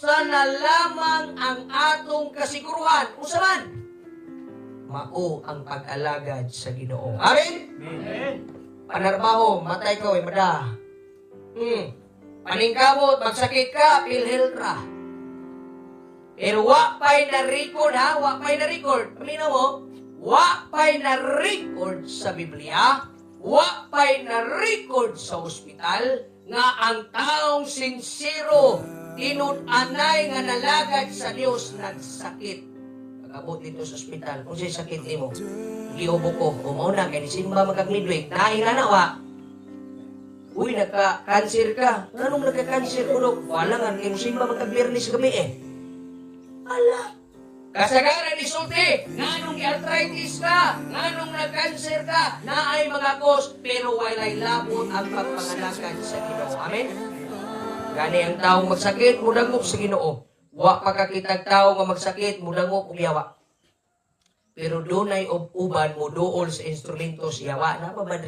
sana lamang ang atong kasiguruhan. Unsa man? Mao ang pag-alagad sa Ginoo. Amen? Amen. Panarbaho, matay ka, way mada. Paningkamot, magsakit ka, PhilHealth. Pero wapay na record ha, wapay na record. Paminaw mo, wapay na record sa Biblia, wapay na record sa ospital, nga ang taong sincero, tinud-anay nga nalagad sa Dios nagsakit. Pag-abot dito sa ospital, kung sa'y sakit mo, giubo ko, umauna, kaya simba magkag-midweek, nainanawa. Uy, nagka-cancer ka. Anong nagka-cancer ko, Dok? Wala nga, kaya simba magkag-birnis gabi eh. Ala. Kasagaran ni Sulti, nganong arthritis ka, nganong nag-cancer ka, naay mga cause, pero walay labot ang pagpanganakan sa Ginoo. Amen? Gani ang taong magsakit, mudangop sa Ginoo. Wa pagkakitag tao nga magsakit, mudangop og yawa. Pero dunay uban mo duol sa instrumento sa yawa. Napabadri